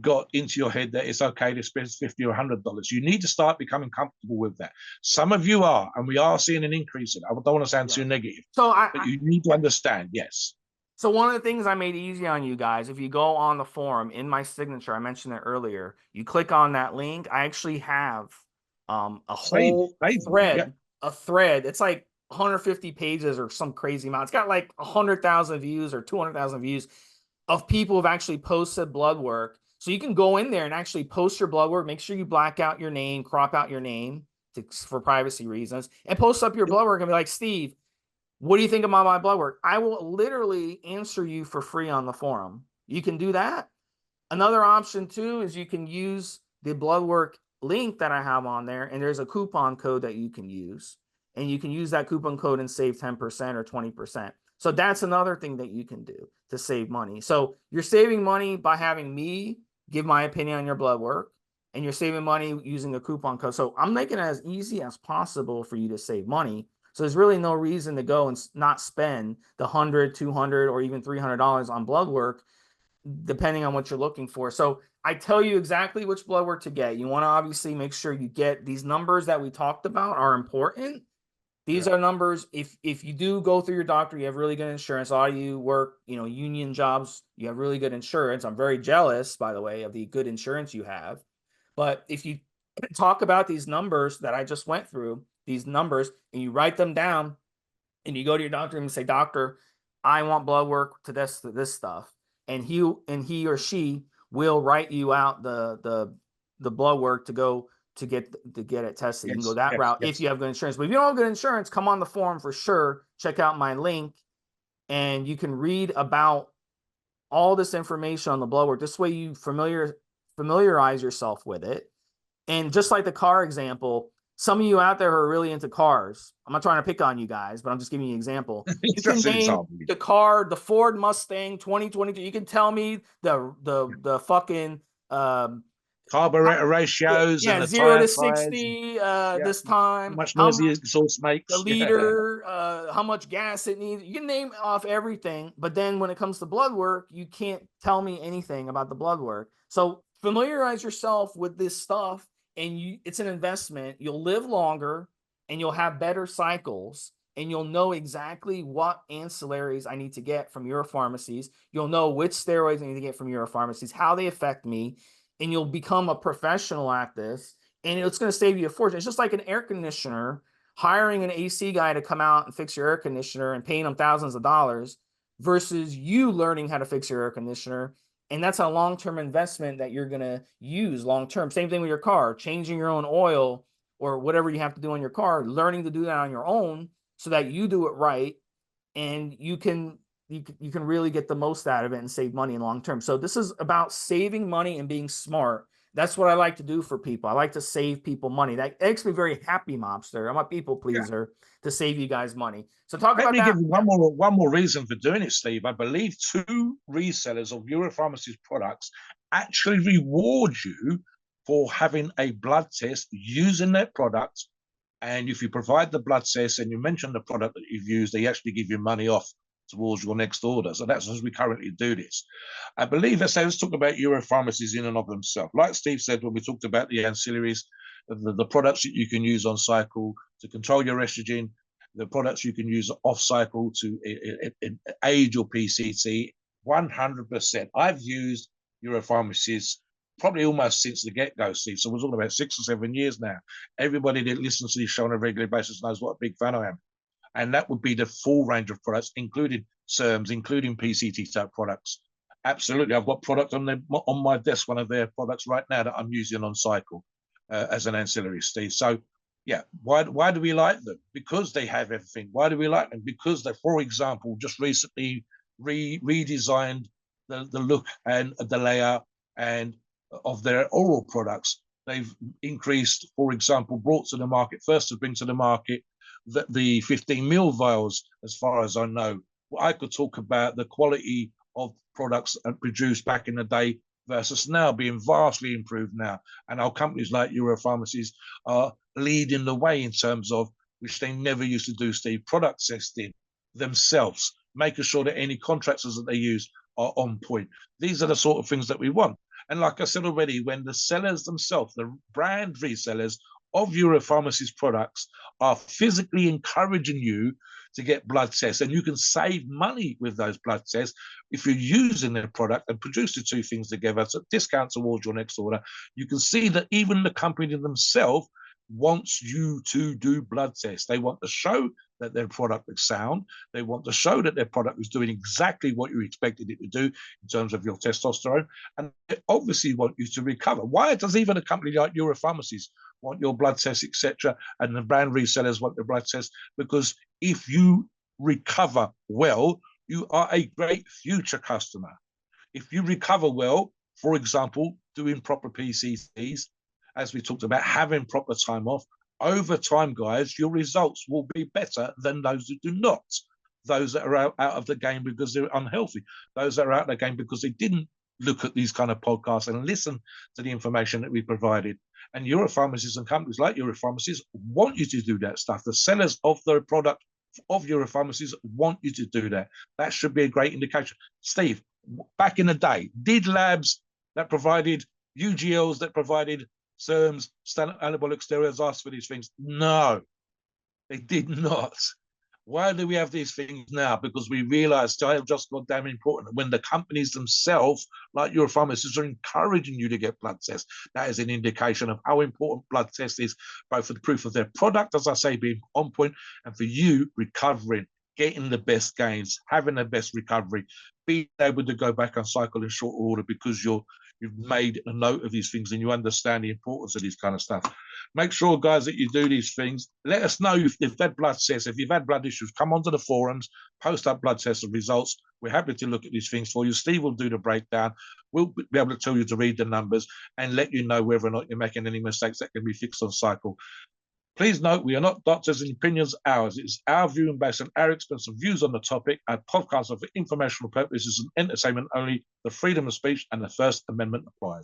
got into your head that it's okay to spend $50 or $100. You need to start becoming comfortable with that. Some of you are, and we are seeing an increase in it. I don't want to sound yeah. too negative, So but you need to understand, yes. so one of the things I made easy on you guys, if you go on the forum in my signature, I mentioned it earlier, you click on that link. I actually have a whole Save you. Yeah. thread, a thread. It's like 150 pages or some crazy amount. It's got like 100,000 views or 200,000 views of people who've actually posted blood work. So you can go in there and actually post your blood work. Make sure you black out your name, crop out your name for privacy reasons, and post up your blood work and be like, Steve, what do you think about my blood work? I will literally answer you for free on the forum. You can do that. Another option too is you can use the blood work link that I have on there, and there's a coupon code that you can use. And you can use that coupon code and save 10% or 20%. So that's another thing that you can do to save money. So you're saving money by having me give my opinion on your blood work, and you're saving money using a coupon code. So I'm making it as easy as possible for you to save money. So there's really no reason to go and not spend the 100, 200, or even $300 on blood work, depending on what you're looking for. So I tell you exactly which blood work to get. You want to obviously make sure you get these numbers that we talked about are important. These Yeah. are numbers. If you do go through your doctor, you have really good insurance. A lot of you work, union jobs, you have really good insurance. I'm very jealous, by the way, of the good insurance you have. But if you talk about these numbers that I just went through, these numbers, and you write them down, and you go to your doctor and say, Doctor, I want blood work to this stuff, and he or she will write you out the blood work to go to get it tested. You can go Yes, that yes, route if yes. you have good insurance. But if you don't have good insurance, come on the forum for sure. Check out my link, and you can read about all this information on the blood work. This way you familiarize yourself with it. And just like the car example, some of you out there who are really into cars, I'm not trying to pick on you guys, but I'm just giving you an example. You It's can just an name example. the car, the Ford Mustang 2022. You can tell me the fucking Carburetor ratios and yeah, the 0 tire to size. 60 Yeah. this How time, much noise how the exhaust the makes. Yeah. liter, how much gas it needs. You can name off everything, but then when it comes to blood work, you can't tell me anything about the blood work. So familiarize yourself with this stuff, and it's an investment. You'll live longer, and you'll have better cycles, and you'll know exactly what ancillaries I need to get from EuroPharmacies. You'll know which steroids I need to get from EuroPharmacies, how they affect me, and you'll become a professional at this. And it's going to save you a fortune. It's just like an air conditioner, hiring an AC guy to come out and fix your air conditioner and paying them thousands of dollars versus you learning how to fix your air conditioner. And that's a long-term investment that you're going to use long-term. Same thing with your car, changing your own oil or whatever you have to do on your car, learning to do that on your own so that you do it right, and you can really get the most out of it and save money in long term. So this is about saving money and being smart. That's what I like to do for people. I like to save people money. That makes me very happy, mobster. I'm a people Yeah. pleaser to save you guys money. So talk Let about me that. give you one more reason for doing it, Steve. I believe 2 resellers of EuroPharmacies products actually reward you for having a blood test using their product. And if you provide the blood test and you mention the product that you've used, they actually give you money off towards your next order. So that's as we currently do this. I believe, let's talk about EuroPharmacies in and of themselves. Like Steve said when we talked about the ancillaries, the products that you can use on cycle to control your estrogen, the products you can use off cycle to aid your PCT, 100%. I've used EuroPharmacies probably almost since the get-go, Steve. So we're talking about 6 or 7 years now. Everybody that listens to this show on a regular basis knows what a big fan I am. And that would be the full range of products, including SERMs, including PCT type products. Absolutely. I've got product on my desk, one of their products right now that I'm using on cycle as an ancillary, Steve. So yeah, why do we like them? Because they have everything. Why do we like them? Because they, for example, just recently redesigned the look and the layout and of their oral products. They've increased, for example, brought to the market, first to bring to the market the 15 ml vials, as far as I know. Well, I could talk about the quality of products produced back in the day versus now being vastly improved now. And our companies like EuroPharmacies are leading the way in terms of, which they never used to do, Steve, product testing themselves, making sure that any contractors that they use are on point. These are the sort of things that we want. And like I said already, when the sellers themselves, the brand resellers of EuroPharmacies products are physically encouraging you to get blood tests, and you can save money with those blood tests if you're using their product and produce the two things together, so discount towards your next order. You can see that even the company themselves wants you to do blood tests. They want to show that their product is sound. They want to show that their product is doing exactly what you expected it to do in terms of your testosterone. And they obviously want you to recover. Why does even a company like EuroPharmacies want your blood tests, etc., and the brand resellers want the blood tests? Because if you recover well, you are a great future customer. If you recover well, for example, doing proper PCTs, as we talked about, having proper time off, over time, guys, your results will be better than those who do not. Those that are out of the game because they're unhealthy. Those that are out of the game because they didn't look at these kind of podcasts and listen to the information that we provided. And EuroPharmacies and companies like EuroPharmacies want you to do that stuff. The sellers of the product of EuroPharmacies want you to do that. That should be a great indication. Steve, back in the day, did labs that provided UGLs, that provided SERMs, standard anabolic steroids, ask for these things? No, they did not. Why do we have these things now? Because we realize they have just got damn important. When the companies themselves, like EuroPharmacies, are encouraging you to get blood tests, that is an indication of how important blood test is, both for the proof of their product, as I say, being on point, and for you recovering, getting the best gains, having the best recovery, being able to go back on cycle in short order because you've made a note of these things and you understand the importance of this kind of stuff. Make sure, guys, that you do these things. Let us know if you've had blood tests, if you've had blood issues, come onto the forums, post up blood tests and results. We're happy to look at these things for you. Steve will do the breakdown. We'll be able to tell you to read the numbers and let you know whether or not you're making any mistakes that can be fixed on cycle. Please note, we are not doctors and opinions ours. It's our view and based on our experience and views on the topic. Our podcasts are for informational purposes and entertainment only. The freedom of speech and the First Amendment applies.